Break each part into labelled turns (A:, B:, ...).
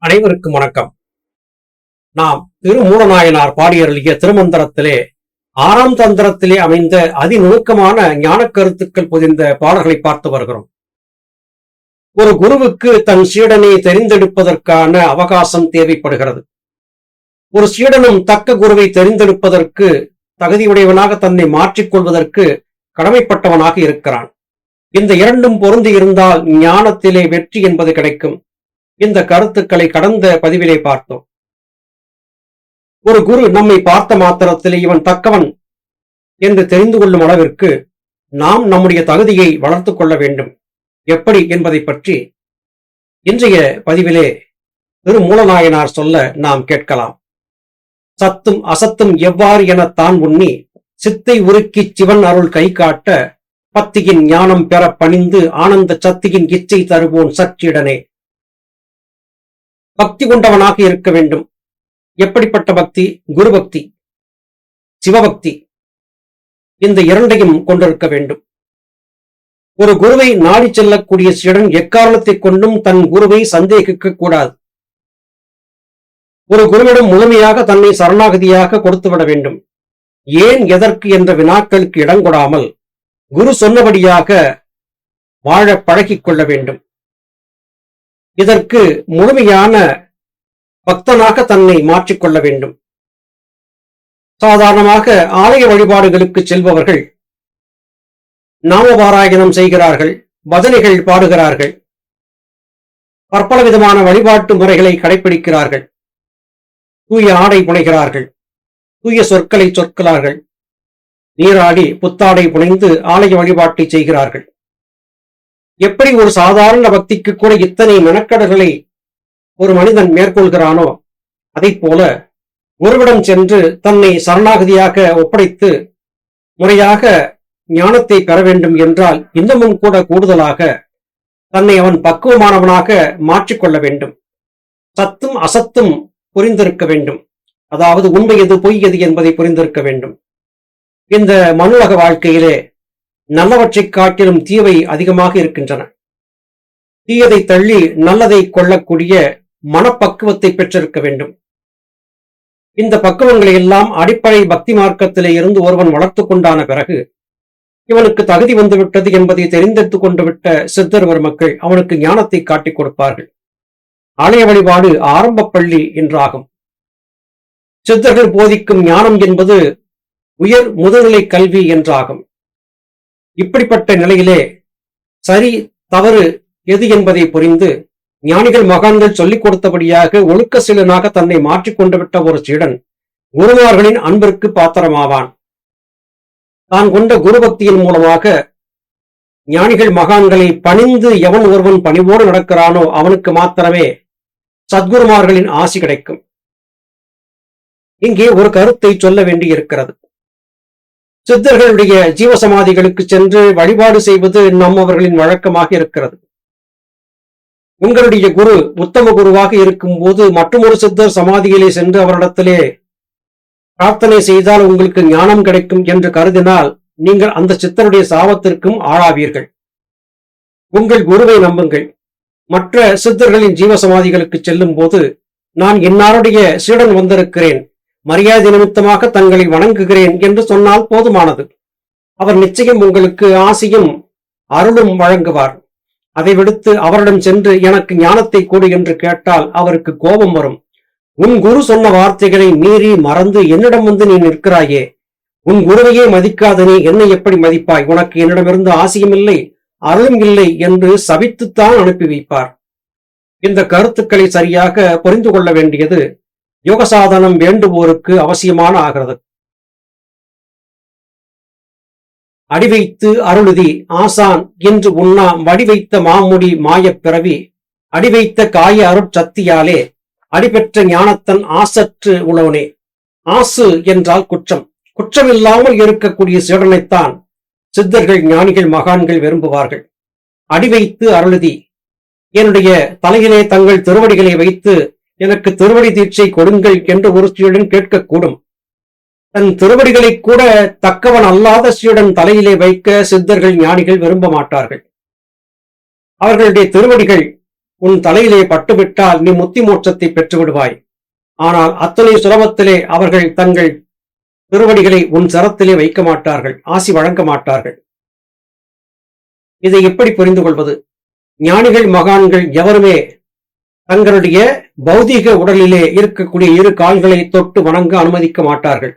A: அனைவருக்கும் வணக்கம். நாம் திருமூலநாயனார் பாடியருளிய திருமந்திரத்திலே 6ஆம் தந்திரத்திலே அமைந்த அதிநுணுக்கமான ஞான கருத்துக்கள் பொதிந்த பாடல்களை பார்த்து வருகிறோம். ஒரு குருவுக்கு தன் சீடனை தெரிந்தெடுப்பதற்கான அவகாசம் தேவைப்படுகிறது. ஒரு சீடனும் தக்க குருவை தெரிந்தெடுப்பதற்கு தகுதியுடையவனாக தன்னை மாற்றிக்கொள்வதற்கு கடமைப்பட்டவனாக இருக்கிறான். இந்த இரண்டும் பொருந்தி இருந்தால் ஞானத்திலே வெற்றி என்பது கிடைக்கும். இந்த கருத்துக்களை கடந்த பதிவிலே பார்த்தோம். ஒரு குரு நம்மை பார்த்த மாத்திரத்திலே இவன் தக்கவன் என்று தெரிந்து கொள்ளும் அளவிற்கு நாம் நம்முடைய தகுதியை வளர்த்து கொள்ள வேண்டும். எப்படி என்பதை பற்றி இன்றைய பதிவிலே திருமூலநாயனார் சொல்ல நாம் கேட்கலாம். சத்தும் அசத்தும் எவ்வாறு எனத்தான் உண்ணி சித்தை உருக்கி சிவன் அருள் கை காட்ட பத்தியின் ஞானம் பெற பணிந்து ஆனந்த சத்தியின் இச்சை தருவோன் சச்சிடனே. பக்தி கொண்டவனாக இருக்க வேண்டும். எப்படிப்பட்ட பக்தி? குரு பக்தி, சிவபக்தி, இந்த இரண்டையும் கொண்டிருக்க வேண்டும். ஒரு குருவை நாடி செல்லக்கூடிய சீடன் எக்காரணத்தை கொண்டும் தன் குருவை சந்தேகிக்க கூடாது. ஒரு குருவிடம் முழுமையாக தன்னை சரணாகதியாக கொடுத்துவிட வேண்டும். ஏன் எதற்கு என்ற வினாக்களுக்கு இடம் கொடாமல் குரு சொன்னபடியாக வாழ பழகிக் கொள்ள வேண்டும். இதற்கு முழுமையான பக்தனாக தன்னை மாற்றிக்கொள்ள வேண்டும். சாதாரணமாக ஆலய வழிபாடுகளுக்கு செல்பவர்கள் நாமபாராயணம் செய்கிறார்கள், பஜனைகள் பாடுகிறார்கள், பற்பல விதமான வழிபாட்டு முறைகளை கடைபிடிக்கிறார்கள், தூய ஆடை புனைகிறார்கள், தூய சொற்களை சொற்கிறார்கள், நீராடி புத்தாடை புனைந்து ஆலய வழிபாட்டை செய்கிறார்கள். எப்படி ஒரு சாதாரண பக்திக்கு கூட இத்தனை மெனக்கடல்களை ஒரு மனிதன் மேற்கொள்கிறானோ அதை போல ஒருவிடம் சென்று தன்னை சரணாகதியாக ஒப்படைத்து முறையாக ஞானத்தை பெற வேண்டும் என்றால் இன்னமும் கூட கூடுதலாக தன்னை அவன் பக்குவமானவனாக மாற்றிக்கொள்ள வேண்டும். சத்தும் அசத்தும் புரிந்திருக்க வேண்டும். அதாவது உண்மை எது பொய் எது என்பதை புரிந்திருக்க வேண்டும். இந்த மனுலக வாழ்க்கையிலே நல்லவற்றை காட்டிலும் தீவை அதிகமாக இருக்கின்றன. தீயதை தள்ளி நல்லதை கொள்ளக்கூடிய மனப்பக்குவத்தை பெற்றிருக்க வேண்டும். இந்த பக்குவங்களை எல்லாம் அடிப்படை பக்தி மார்க்கத்திலே இருந்து ஒருவன் வளர்த்து கொண்டான பிறகு இவனுக்கு தகுதி வந்துவிட்டது என்பதை தெரிந்தெடுத்துக் கொண்டு விட்ட சித்தர் பெருமக்கள் அவனுக்கு ஞானத்தை காட்டிக் கொடுப்பார்கள். ஆலய வழிபாடு ஆரம்ப பள்ளி என்றாகும். சித்தர்கள் போதிக்கும் ஞானம் என்பது உயர் முதுநிலை கல்வி என்றாகும். இப்படிப்பட்ட நிலையிலே சரி தவறு எது என்பதை புரிந்து ஞானிகள் மகான்கள் சொல்லிக் கொடுத்தபடியாக ஒழுக்க சீலனாக தன்னை மாற்றிக்கொண்டு விட்ட ஒரு சீடன் குருமார்களின் அன்பிற்கு பாத்திரமாவான். தான் கொண்ட குரு பக்தியின் மூலமாக ஞானிகள் மகான்களை பணிந்து எவன் ஒருவன் பணிவோடு நடக்கிறானோ அவனுக்கு மாத்திரமே சத்குருமார்களின் ஆசி கிடைக்கும். இங்கே ஒரு கருத்தை சொல்ல வேண்டி இருக்கிறது. சித்தர்களுடைய ஜீவசமாதிகளுக்கு சென்று வழிபாடு செய்வது நம்மவர்களின் வழக்கமாக இருக்கிறது. உங்களுடைய குரு உத்தம குருவாக இருக்கும் போது மற்றொரு சித்தர் சமாதியிலே சென்று அவரிடத்திலே பிரார்த்தனை செய்தால் உங்களுக்கு ஞானம் கிடைக்கும் என்று கருதினால் நீங்கள் அந்த சித்தருடைய சாபத்திற்கும் ஆளாவீர்கள். உங்கள் குருவை நம்புங்கள். மற்ற சித்தர்களின் ஜீவசமாதிகளுக்கு செல்லும் போது நான் இன்னாருடைய சீடன் வந்திருக்கிறேன், மரியாதை நிமித்தமாக தங்களை வணங்குகிறேன் என்று சொன்னால் போதுமானது. அவர் நிச்சயம் உங்களுக்கு ஆசியும் அருளும் வழங்குவார். அதை விடுத்து அவரிடம் சென்று எனக்கு ஞானத்தை கொடு என்று கேட்டால் அவருக்கு கோபம் வரும். உன் குரு சொன்ன வார்த்தைகளை மீறி மறந்து என்னிடம் வந்து நீ நிற்கிறாயே, உன் குருவையே மதிக்காத நீ என்னை எப்படி மதிப்பாய்? உனக்கு என்னிடமிருந்து ஆசியும் இல்லை அருளும் இல்லை என்று சபித்துத்தான் அனுப்பி வைப்பார். இந்த கருத்துக்களை சரியாக புரிந்து கொள்ள வேண்டியது யோகசாதனம் வேண்டுவோருக்கு அவசியமான ஆகிறது. அடிவைத்து அருளுதி ஆசான் என்று உண்ணாம் வடிவைத்த மாமுடி மாயப் பிறவி அடிவைத்த காய அருட்சத்தியாலே அடிபெற்ற ஞானத்தன் ஆசற்று உளவனே. ஆசு என்றால் குற்றம். குற்றமில்லாமல் இருக்கக்கூடிய சீடனைத்தான் சித்தர்கள், ஞானிகள், மகான்கள் விரும்புவார்கள். அடி வைத்து அருளுதி, என்னுடைய தலையிலே தங்கள் திருவடிகளை வைத்து எனக்கு திருவடி தீட்சை கொடுங்கள் என்று ஒரு சீடன் கேட்கக்கூடும். தன் திருவடிகளை கூட தக்கவன் அல்லாத சீடன் தலையிலே வைக்க சித்தர்கள், ஞானிகள் விரும்ப மாட்டார்கள். அவர்களுடைய திருவடிகள் உன் தலையிலே பட்டுவிட்டால் நீ முத்தி மோட்சத்தை பெற்று விடுவாய். ஆனால் அத்தனை சுலபத்திலே அவர்கள் தங்கள் திருவடிகளை உன் சரத்திலே வைக்க மாட்டார்கள், ஆசி வழங்க மாட்டார்கள். இதை எப்படி புரிந்து கொள்வது? ஞானிகள், மகான்கள் எவருமே தங்களுடைய பௌதீக உடலிலே இருக்கக்கூடிய இரு கால்களை தொட்டு வணங்க அனுமதிக்க மாட்டார்கள்.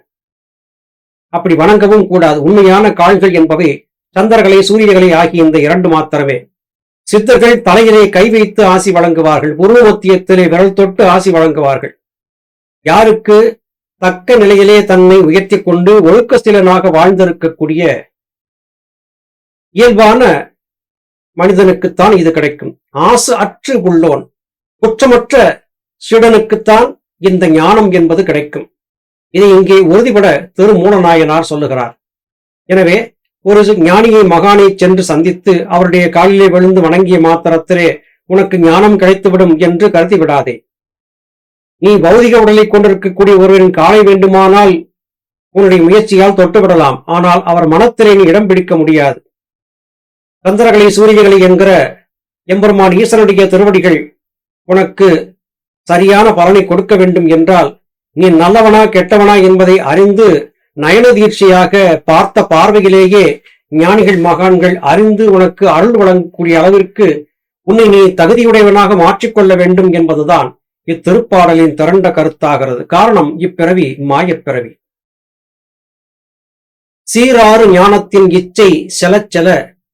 A: அப்படி வணங்கவும் கூடாது. உண்மையான கால்கள் என்பவை சந்திரகளை, சூரியகளை ஆகிய இந்த இரண்டு மாத்திரமே. சித்தர்கள் தலையிலே கை வைத்து ஆசி வழங்குவார்கள், உருவ மத்தியத்திலே விரல் தொட்டு ஆசி வழங்குவார்கள். யாருக்கு தக்க நிலையிலே தன்னை உயர்த்தி கொண்டு ஒழுக்கசீலனாக வாழ்ந்திருக்கக்கூடிய இயல்பான மனிதனுக்குத்தான் இது கிடைக்கும். ஆசு அற்று உள்ளோன், குற்றமற்ற சீடனுக்குத்தான் இந்த ஞானம் என்பது கிடைக்கும். இதை இங்கே உறுதிபட திருமூலநாயனார் சொல்லுகிறார். எனவே ஒரு ஞானியை, மகானை சென்று சந்தித்து அவருடைய காலிலே விழுந்து வணங்கிய மாத்திரத்திலே உனக்கு ஞானம் கிடைத்துவிடும் என்று கருதி விடாதே. நீ பௌதிக உடலை கொண்டிருக்கக்கூடிய ஒருவரின் காலை வேண்டுமானால் உன்னுடைய முயற்சியால் தொட்டுவிடலாம். ஆனால் அவர் மனத்திலே நீ இடம் பிடிக்க முடியாது. சந்திரகளை, சூரியகளை என்கிற எம்பெருமான் ஈசனுடைய திருவடிகள் உனக்கு சரியான பலனை கொடுக்க வேண்டும் என்றால் நீ நல்லவனா கெட்டவனா என்பதை அறிந்து நயன தீட்சையாக பார்த்த பார்வையிலேயே ஞானிகள், மகான்கள் அறிந்து உனக்கு அருள் வழங்கக்கூடிய அளவிற்கு உன்னை நீ தகுதியுடையவனாக மாற்றிக்கொள்ள வேண்டும் என்பதுதான் இத்திருப்பாடலின் திரண்ட கருத்தாகிறது. காரணம், இப்பிறவி மாயப்பிறவி. சீராறு ஞானத்தின் இச்சை செலச்செல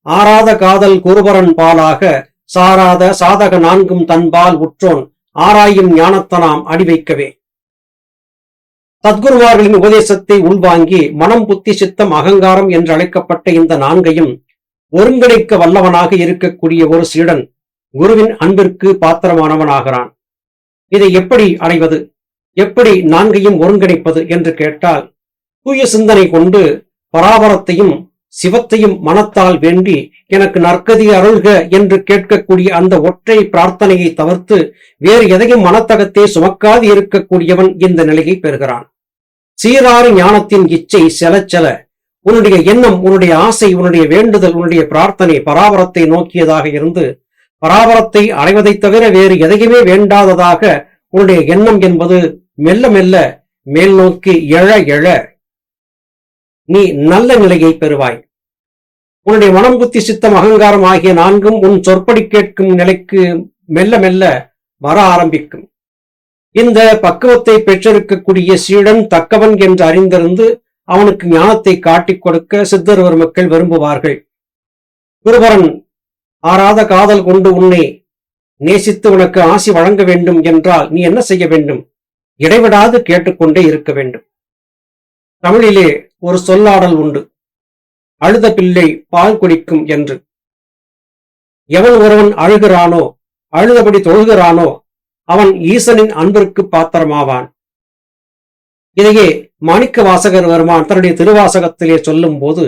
A: ஆராத காதல் குருபரன் பாலாக சாராத சாதக நான்கும் தன்பால் உற்றோன் ஆராயும் ஞானத்தனாம் அடி வைக்கவே. சத்குருவார்களின் உபதேசத்தை உள்வாங்கி மனம், புத்தி, சித்தம், அகங்காரம் என்று அழைக்கப்பட்ட இந்த நான்கையும் ஒருங்கிணைக்க வல்லவனாக இருக்கக்கூடிய ஒரு சீடன் குருவின் அன்பிற்கு பாத்திரமானவனாகிறான். இதை எப்படி அடைவது, எப்படி நான்கையும் ஒருங்கிணைப்பது என்று கேட்டால், தூய சிந்தனை கொண்டு பராபரத்தையும் சிவத்தையும் மனத்தால் வேண்டி எனக்கு நற்கதி அருள்க என்று கேட்கக்கூடிய அந்த ஒற்றை பிரார்த்தனையை தவிர்த்து வேறு எதையும் மனத்தகத்தே சுமக்காது இருக்கக்கூடியவன் இந்த நிலையை பெறுகிறான். சீராறு ஞானத்தின் இச்சை செலச்செல உன்னுடைய எண்ணம், உன்னுடைய ஆசை, உன்னுடைய வேண்டுதல், உன்னுடைய பிரார்த்தனை பராபரத்தை நோக்கியதாக இருந்து பராபரத்தை அடைவதை தவிர வேறு எதையுமே வேண்டாததாக உன்னுடைய எண்ணம் என்பது மெல்ல மெல்ல மேல் நோக்கி எழ எழ நீ நல்ல நிலையை பெறுவாய். உன்னுடைய மனம், புத்தி, சித்தம், அகங்காரம் ஆகிய நான்கும் உன் சொற்படி கேட்கும் நிலைக்கு மெல்ல மெல்ல வர ஆரம்பிக்கும். இந்த பக்குவத்தை பெற்றிருக்கக்கூடிய சீடன் தக்கவன் என்று அறிந்திருந்து அவனுக்கு ஞானத்தை காட்டிக் கொடுக்க சித்தர் பெருமக்கள் விரும்புவார்கள். குருபரன் ஆராத காதல் கொண்டு உன்னை நேசித்து உனக்கு ஆசி வழங்க வேண்டும் என்றால் நீ என்ன செய்ய வேண்டும்? இடைவிடாது கேட்டுக்கொண்டே இருக்க வேண்டும். தமிழிலே ஒரு சொல்லாடல் உண்டு, அழுத பிள்ளை பால் குடிக்கும் என்று. எவன் ஒருவன் அழுகிறானோ, அழுதபடி தொழுகிறானோ அவன் ஈசனின் அன்பிற்கு பாத்திரமாவான். இதையே மாணிக்க வாசகர் பெருமான் தன்னுடைய திருவாசகத்திலே சொல்லும் போது,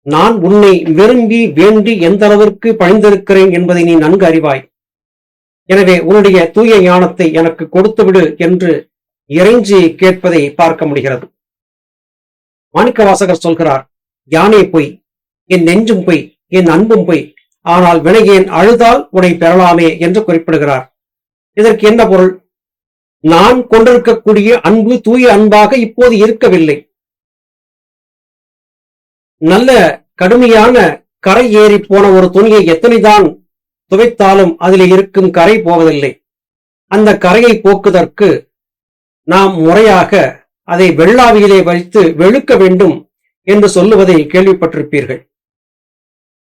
A: நான் உன்னை விரும்பி வேண்டி எந்த அளவிற்கு பணிந்திருக்கிறேன் என்பதை நீ நன்கு அறிவாய். எனவே உன்னுடைய தூய ஞானத்தை எனக்கு கொடுத்துவிடு என்று இறைஞ்சி கேட்பதை பார்க்க முடிகிறது. மாணிக்க வாசகர் சொல்கிறார், யானே பொய், என் நெஞ்சும் பொய், என் அன்பும் பொய், ஆனால் வினையேன் அழுதால் உன்னை பெறலாமே என்று குறிப்பிடுகிறார். இதற்கு என்ன பொருள்? நான் கொண்டிருக்கக்கூடிய அன்பு தூய அன்பாக இப்போது இருக்கவில்லை. நல்ல கடுமையான கரை ஏறி போன ஒரு துணியை எத்தனைதான் துவைத்தாலும் அதில் இருக்கும் கரை போவதில்லை. அந்த கரையை போக்குவதற்கு நாம் முறையாக அதை வெள்ளாவியிலே வைத்து வெளுக்க வேண்டும் என்று சொல்லுவதை கேள்விப்பட்டிருப்பீர்கள்.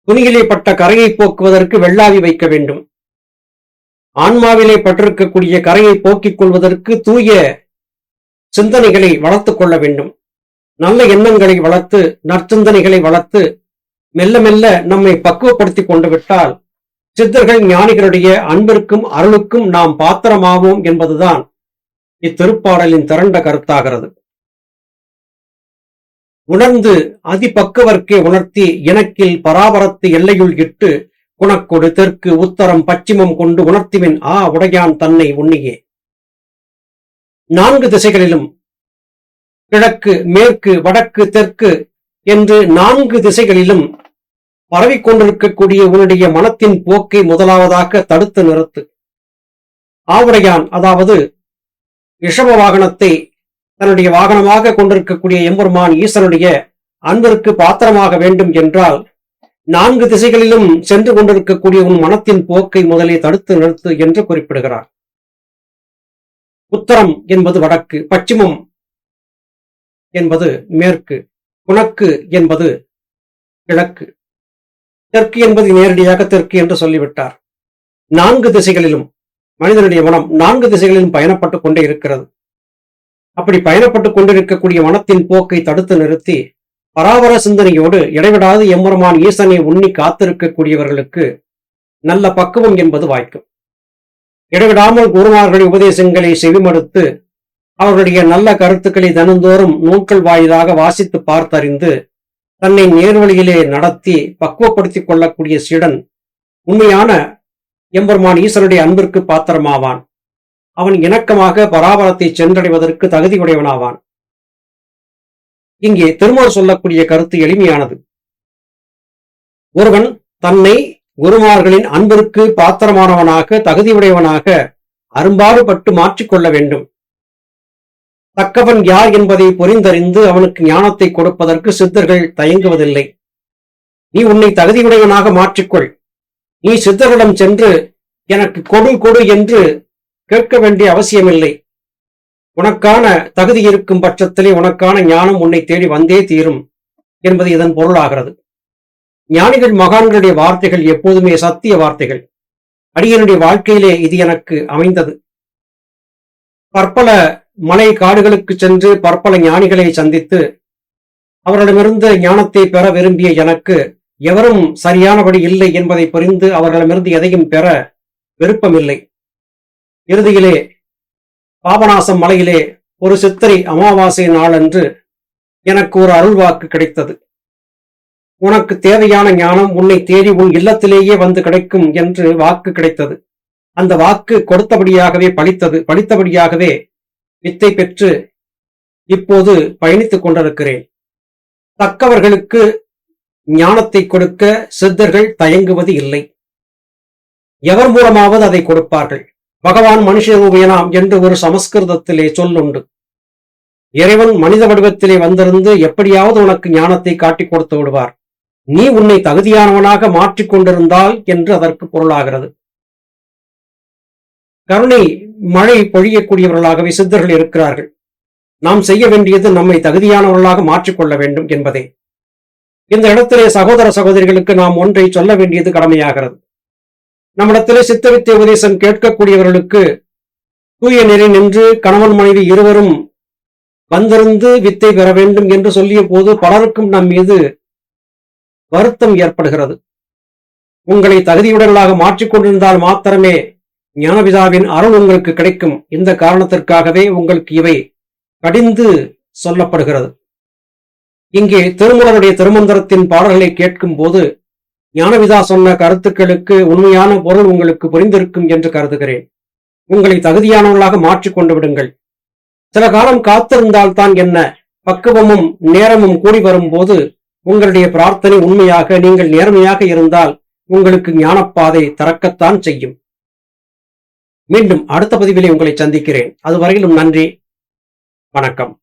A: துணியிலே பட்ட கரையை போக்குவதற்கு வெள்ளாவி வைக்க வேண்டும். ஆன்மாவிலே பட்டிருக்கக்கூடிய கரையை போக்கிக் கொள்வதற்கு தூய சிந்தனைகளை வளர்த்துக் கொள்ள வேண்டும். நல்ல எண்ணங்களை வளர்த்து, நற்சிந்தனைகளை வளர்த்து மெல்ல மெல்ல நம்மை பக்குவப்படுத்தி கொண்டு விட்டால் சித்தர்கள், ஞானிகளுடைய அன்பிற்கும் அருளுக்கும் நாம் பாத்திரமாவோம் என்பதுதான் இத்திருப்பாடலின் திரண்ட கருத்தாகிறது. உணர்ந்து அதிபக்குவர்க்கே உணர்த்தி இணக்கில் பராபரத்து எல்லையுள் இட்டு குணக்கொடு தெற்கு உத்தரம் பச்சிமம் கொண்டு உணர்த்திவின் உடையான் தன்னை உண்ணியே. 4 திசைகளிலும் கிழக்கு, மேற்கு, வடக்கு, தெற்கு என்று 4 திசைகளிலும் பரவிக்கொண்டிருக்கக்கூடிய உன்னுடைய மனத்தின் போக்கை முதலாவதாக தடுத்து நிறுத்து. ஆவுடையான், அதாவது ரிஷப வாகனத்தை தன்னுடைய வாகனமாக கொண்டிருக்கக்கூடிய எம்பெருமான் ஈசனுடைய அன்பிற்கு பாத்திரமாக வேண்டும் என்றால் 4 திசைகளிலும் சென்று கொண்டிருக்கக்கூடிய உன் மனத்தின் போக்கை முதலே தடுத்து நிறுத்து என்று குறிப்பிடுகிறார். உத்தரம் என்பது வடக்கு, பச்சிமம் என்பது மேற்கு, குணக்கு என்பது கிழக்கு, தெற்கு என்பது நேரடியாக தெற்கு என்று சொல்லிவிட்டார். 4 திசைகளிலும் மனிதனுடைய மனம் 4 திசைகளிலும் பயணப்பட்டுக் கொண்டே இருக்கிறது. அப்படி பயணப்பட்டுக் கொண்டிருக்கக்கூடிய மனத்தின் போக்கை தடுத்து நிறுத்தி பராபர சிந்தனையோடு இடைவிடாது எம்பெருமான் ஈசனை உண்ணி காத்திருக்கக்கூடியவர்களுக்கு நல்ல பக்குவம் என்பது வாய்க்கும். இடைவிடாமல் குருமார்களின் உபதேசங்களை செவிமடுத்து அவர்களுடைய நல்ல கருத்துக்களை தினந்தோறும் நூல்கள் வாயிலாக வாசித்து பார்த்தறிந்து தன்னை நேர்வழியிலே நடத்தி பக்குவப்படுத்திக் கொள்ளக்கூடிய சீடன் உண்மையான எம்பெருமான் ஈசனுடைய அன்பிற்கு பாத்திரமாவான். அவன் இணக்கமாக பராபரத்தை சென்றடைவதற்கு தகுதியுடையவனாவான். இங்கே திருமூலர் சொல்லக்கூடிய கருத்து எளிமையானது. ஒருவன் தன்னை குருமார்களின் அன்பிற்கு பாத்திரமானவனாக தகுதியுடையவனாக அரும்பாடுபட்டு மாற்றிக்கொள்ள வேண்டும். தக்கவன் யார் என்பதை புரிந்தறிந்து அவனுக்கு ஞானத்தை கொடுப்பதற்கு சித்தர்கள் தயங்குவதில்லை. நீ உன்னை தகுதியுடையவனாக மாற்றிக்கொள். நீ சித்தரிடம் சென்று எனக்கு கொடு கொடு என்று கேட்க வேண்டிய அவசியமில்லை. உனக்கான தகுதி இருக்கும் பட்சத்திலே உனக்கான ஞானம் உன்னை தேடி வந்தே தீரும் என்பது இதன் பொருளாகிறது. ஞானிகள் மகான்களுடைய வார்த்தைகள் எப்போதுமே சத்திய வார்த்தைகள். அடியனுடைய வாழ்க்கையிலே இது எனக்கு அமைந்தது. பற்பல மலை காடுகளுக்கு சென்று பற்பல ஞானிகளை சந்தித்து அவர்களிடமிருந்து ஞானத்தை பெற விரும்பிய எனக்கு எவரும் சரியானபடி இல்லை என்பதை புரிந்து அவர்களிடமிருந்து எதையும் பெற விருப்பமில்லை. இறுதியிலே பாபநாசம் மலையிலே ஒரு சித்திரை அமாவாசை நாளன்று எனக்கு ஒரு அருள்வாக்கு கிடைத்தது. உனக்கு தேவையான ஞானம் உன்னை தேடி உன் இல்லத்திலேயே வந்து கிடைக்கும் என்று வாக்கு கிடைத்தது. அந்த வாக்கு கொடுத்தபடியாகவே பலித்தது. பலித்தபடியாகவே வித்தை பெற்று இப்போது பயணித்துக் கொண்டிருக்கிறேன். தக்கவர்களுக்கு ஞானத்தை கொடுக்க சித்தர்கள் தயங்குவது இல்லை. எவர் மூலமாவது அதை கொடுப்பார்கள். பகவான் மனுஷ ரூபியனாம் என்று ஒரு சமஸ்கிருதத்திலே சொல்லுண்டு. இறைவன் மனித வடிவத்திலே வந்திருந்து எப்படியாவது உனக்கு ஞானத்தை காட்டிக் கொடுத்து விடுவார். நீ உன்னை தகுதியானவனாக மாற்றிக்கொண்டிருந்தால் என்று அதற்கு பொருளாகிறது. கருணை மழை பொழியக்கூடியவர்களாகவே சித்தர்கள் இருக்கிறார்கள். நாம் செய்ய வேண்டியது நம்மை தகுதியானவர்களாக மாற்றிக்கொள்ள வேண்டும் என்பதே. இந்த இடத்திலே சகோதர சகோதரிகளுக்கு நாம் ஒன்றை சொல்ல வேண்டியது கடமையாகிறது. நம்மிடத்திலே சித்த வித்தை உபதேசம் கேட்கக்கூடியவர்களுக்கு தூய நெறி நின்று கணவன் மனைவி இருவரும் வந்திருந்து வித்தை பெற வேண்டும் என்று சொல்லிய போது பலருக்கும் நம் மீது வருத்தம் ஏற்படுகிறது. உங்களை தகுதியுடனாக மாற்றிக்கொண்டிருந்தால் மாத்திரமே ஞானபிதாவின் அருள் உங்களுக்கு கிடைக்கும். இந்த காரணத்திற்காகவே உங்களுக்கு இவை கடிந்து சொல்லப்படுகிறது. இங்கே திருமூலருடைய திருமந்திரத்தின் பாடல்களை கேட்கும் போது ஞானபிதா சொன்ன கருத்துக்களுக்கு உண்மையான பொருள் உங்களுக்கு புரிந்திருக்கும் என்று கருதுகிறேன். உங்களை தகுதியானவர்களாக மாற்றிக்கொண்டு விடுங்கள். சில காலம் காத்திருந்தால்தான் என்ன, பக்குவமும் நேரமும் கூடி வரும்போது உங்களுடைய பிரார்த்தனை உண்மையாக நீங்கள் நேர்மையாக இருந்தால் உங்களுக்கு ஞானப்பாதை திறக்கத்தான் செய்யும். மீண்டும் அடுத்த பதிவிலே உங்களை சந்திக்கிறேன். அதுவரையிலும் நன்றி, வணக்கம்.